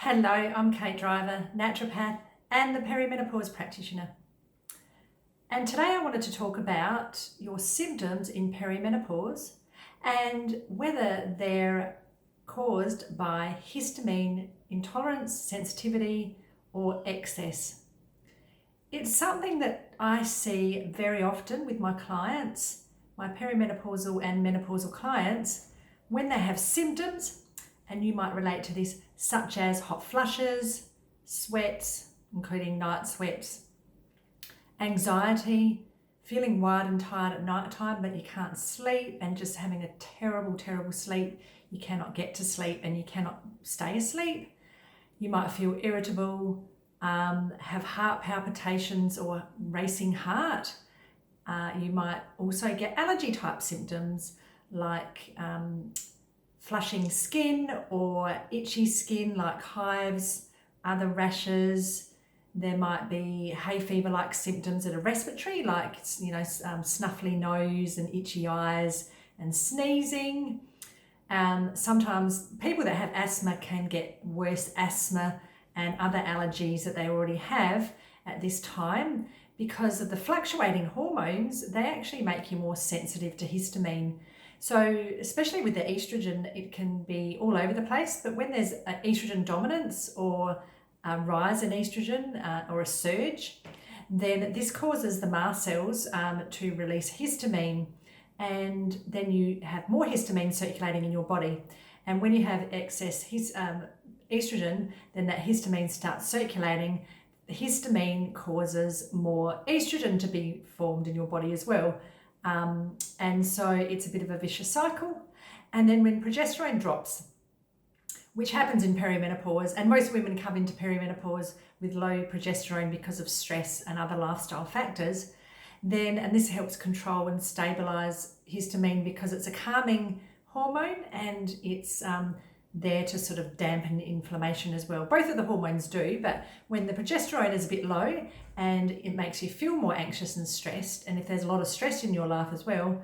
Hello, I'm Kate Driver, naturopath and the perimenopause practitioner. And today I wanted to talk about your symptoms in perimenopause and whether they're caused by histamine intolerance, sensitivity, or excess. It's something that I see very often with my clients, my perimenopausal and menopausal clients, when they have symptoms, and you might relate to this, such as hot flushes, sweats, including night sweats, anxiety, feeling wired and tired at night time but you can't sleep, and just having a terrible sleep. You cannot get to sleep and you cannot stay asleep. You might feel irritable, have heart palpitations or racing heart. You might also get allergy type symptoms like flushing skin or itchy skin like hives, other rashes. There might be hay fever like symptoms that are respiratory, like snuffly nose and itchy eyes and sneezing. Sometimes people that have asthma can get worse asthma and other allergies that they already have at this time because of the fluctuating hormones. They actually make you more sensitive to histamine. So especially with the estrogen, it can be all over the place, but when there's estrogen dominance or a rise in estrogen or a surge, then this causes the mast cells to release histamine, and then you have more histamine circulating in your body. And when you have excess estrogen, then that histamine starts circulating. The histamine causes more estrogen to be formed in your body as well. And so it's a bit of a vicious cycle. And then when progesterone drops, which happens in perimenopause, and most women come into perimenopause with low progesterone because of stress and other lifestyle factors, then, and this helps control and stabilize histamine because it's a calming hormone and it's there to sort of dampen inflammation as well. Both of the hormones do, but when the progesterone is a bit low and it makes you feel more anxious and stressed, and if there's a lot of stress in your life as well,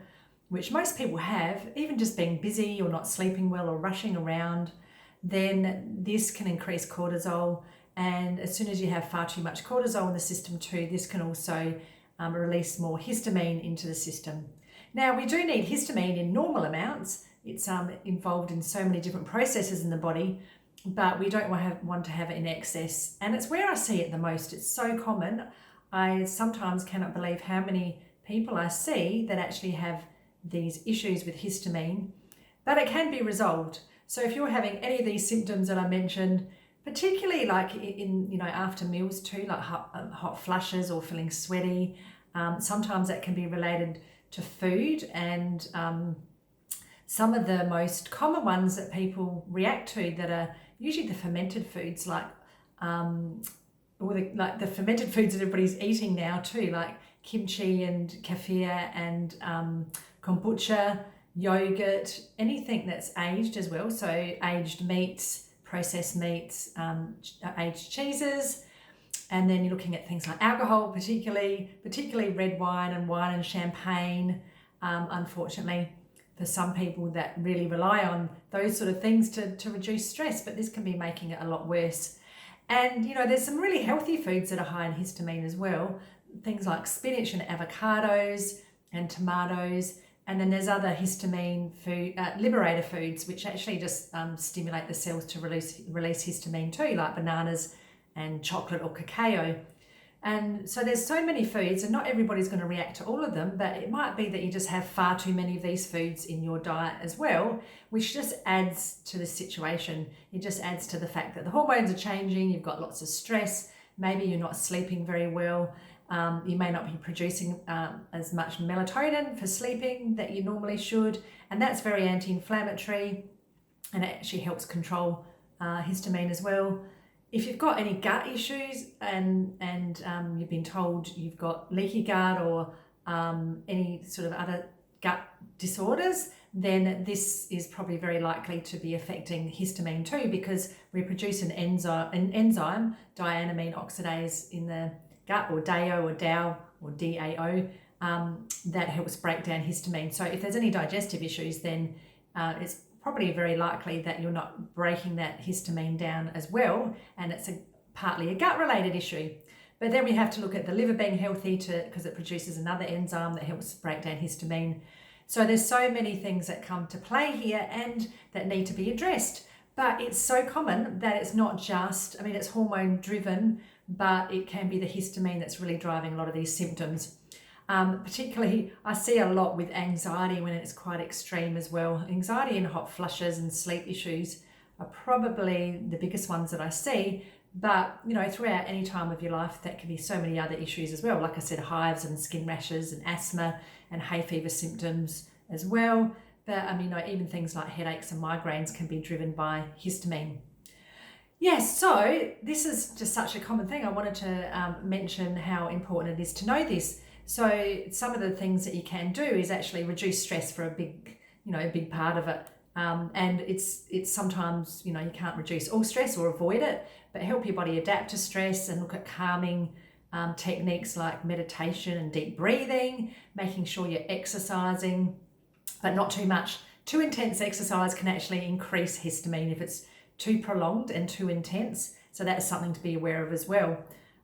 which most people have, even just being busy or not sleeping well or rushing around, then this can increase cortisol. And as soon as you have far too much cortisol in the system too, this can also release more histamine into the system. Now, we do need histamine in normal amounts. It's involved in so many different processes in the body, but we don't want to have it in excess. And it's where I see it the most. It's so common. I sometimes cannot believe how many people I see that actually have these issues with histamine, but it can be resolved. So if you're having any of these symptoms that I mentioned, particularly like in after meals too, like hot flushes or feeling sweaty, sometimes that can be related to food, and some of the most common ones that people react to that are usually the fermented foods, like the fermented foods that everybody's eating now too, like kimchi and kefir and kombucha, yogurt, anything that's aged as well. So aged meats, processed meats, aged cheeses. And then you're looking at things like alcohol, particularly red wine and champagne, unfortunately. For some people that really rely on those sort of things to reduce stress, but this can be making it a lot worse. And there's some really healthy foods that are high in histamine as well, things like spinach and avocados and tomatoes. And then there's other histamine food, liberator foods, which actually just stimulate the cells to release histamine too, like bananas and chocolate or cacao. And so there's so many foods, and not everybody's going to react to all of them, but it might be that you just have far too many of these foods in your diet as well, which just adds to the situation. It just adds to the fact that the hormones are changing, you've got lots of stress, maybe you're not sleeping very well, you may not be producing as much melatonin for sleeping that you normally should, and that's very anti-inflammatory, and it actually helps control histamine as well. If you've got any gut issues and you've been told you've got leaky gut or any sort of other gut disorders, then this is probably very likely to be affecting histamine too, because we produce an enzyme, dianamine oxidase, in the gut, or DAO or DAO, that helps break down histamine. So if there's any digestive issues, then it's probably very likely that you're not breaking that histamine down as well, and it's partly a gut-related issue. But then we have to look at the liver being healthy because it produces another enzyme that helps break down histamine. So there's so many things that come to play here and that need to be addressed. But it's so common that it's not just, I mean, it's hormone driven, but it can be the histamine that's really driving a lot of these symptoms. Particularly, I see a lot with anxiety when it's quite extreme as well. Anxiety and hot flushes and sleep issues are probably the biggest ones that I see. But, you know, throughout any time of your life, that can be so many other issues as well. Like I said, hives and skin rashes and asthma and hay fever symptoms as well. But, I mean, you know, even things like headaches and migraines can be driven by histamine. Yes, so this is just such a common thing. I wanted to mention how important it is to know this. So some of the things that you can do is actually reduce stress for a big part of it. And it's sometimes, you know, you can't reduce all stress or avoid it, but help your body adapt to stress and look at calming techniques like meditation and deep breathing, making sure you're exercising, but not too much. Too intense exercise can actually increase histamine if it's too prolonged and too intense. So that's something to be aware of as well.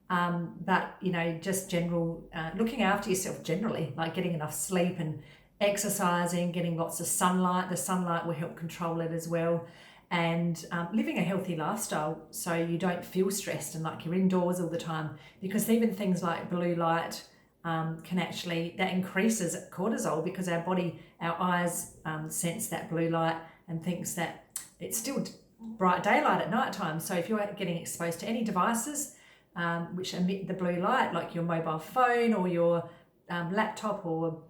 But, you know, just general, looking after yourself generally, like getting enough sleep and exercising, getting lots of sunlight. The sunlight will help control it as well. And living a healthy lifestyle so you don't feel stressed and like you're indoors all the time, because even things like blue light can actually, that increases cortisol because our body, our eyes sense that blue light and thinks that it's still bright daylight at night time. So if you're getting exposed to any devices which emit the blue light, like your mobile phone or your laptop or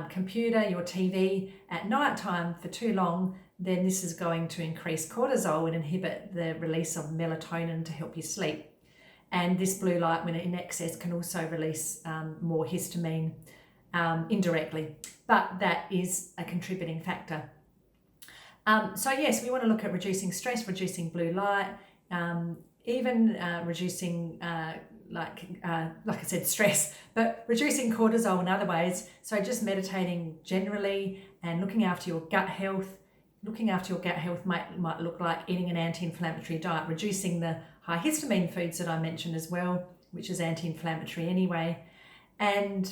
computer, your TV at night time for too long, then this is going to increase cortisol and inhibit the release of melatonin to help you sleep. And this blue light, when in excess, can also release more histamine indirectly, but that is a contributing factor. So yes, we want to look at reducing stress, reducing blue light, even reducing like I said, stress, but reducing cortisol in other ways. So just meditating generally and looking after your gut health. Looking after your gut health might look like eating an anti-inflammatory diet, reducing the high histamine foods that I mentioned as well, which is anti-inflammatory anyway. And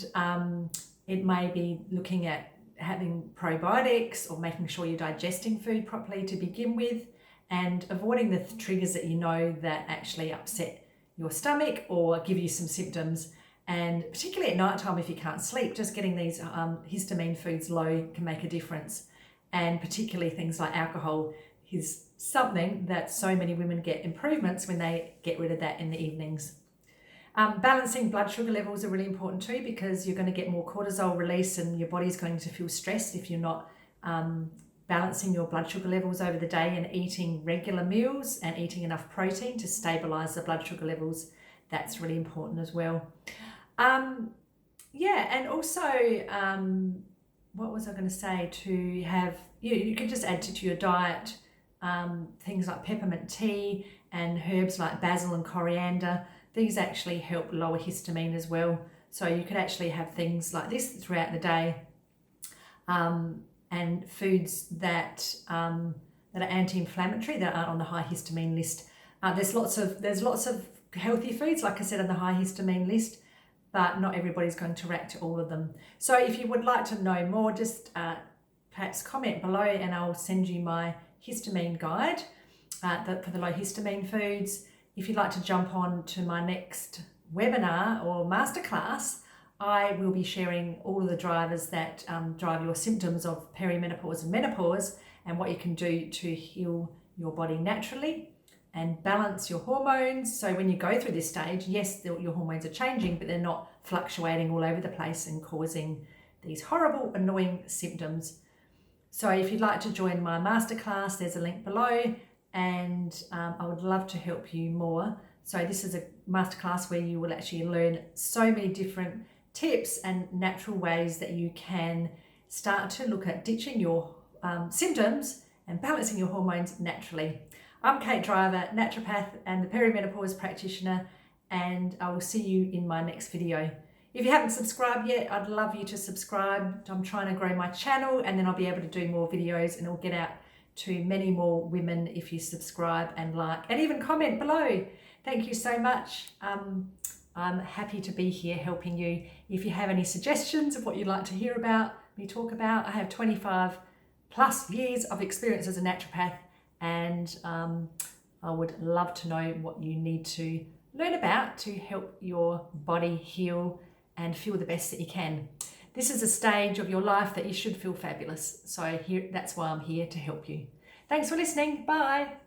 it may be looking at having probiotics or making sure you're digesting food properly to begin with, and avoiding the triggers that you know that actually upset your stomach or give you some symptoms. And particularly at night time, if you can't sleep, just getting these histamine foods low can make a difference. And particularly things like alcohol is something that so many women get improvements when they get rid of that in the evenings. Balancing blood sugar levels are really important too, because you're going to get more cortisol release and your body's going to feel stressed if you're not balancing your blood sugar levels over the day and eating regular meals and eating enough protein to stabilize the blood sugar levels. That's really important as well. And also, what was I going to say? To have, you could just add to your diet things like peppermint tea and herbs like basil and coriander. These actually help lower histamine as well. So you could actually have things like this throughout the day, and foods that are anti-inflammatory that aren't on the high histamine list. There's lots of healthy foods, like I said, on the high histamine list, but not everybody's going to react to all of them. So if you would like to know more, just perhaps comment below and I'll send you my histamine guide for the low histamine foods. If you'd like to jump on to my next webinar or masterclass, I will be sharing all of the drivers that drive your symptoms of perimenopause and menopause and what you can do to heal your body naturally and balance your hormones. So when you go through this stage, yes, your hormones are changing, but they're not fluctuating all over the place and causing these horrible, annoying symptoms. So if you'd like to join my masterclass, there's a link below, and I would love to help you more. So this is a masterclass where you will actually learn so many different tips and natural ways that you can start to look at ditching your symptoms and balancing your hormones naturally. I'm Kate Driver, naturopath and the perimenopause practitioner, and I will see you in my next video. If you haven't subscribed yet, I'd love you to subscribe. I'm trying to grow my channel, and then I'll be able to do more videos and it'll get out to many more women if you subscribe and like and even comment below. Thank you so much. I'm happy to be here helping you. If you have any suggestions of what you'd like to hear about me talk about, I have 25 plus years of experience as a naturopath, and I would love to know what you need to learn about to help your body heal and feel the best that you can. This is a stage of your life that you should feel fabulous. So that's why I'm here to help you. Thanks for listening. Bye.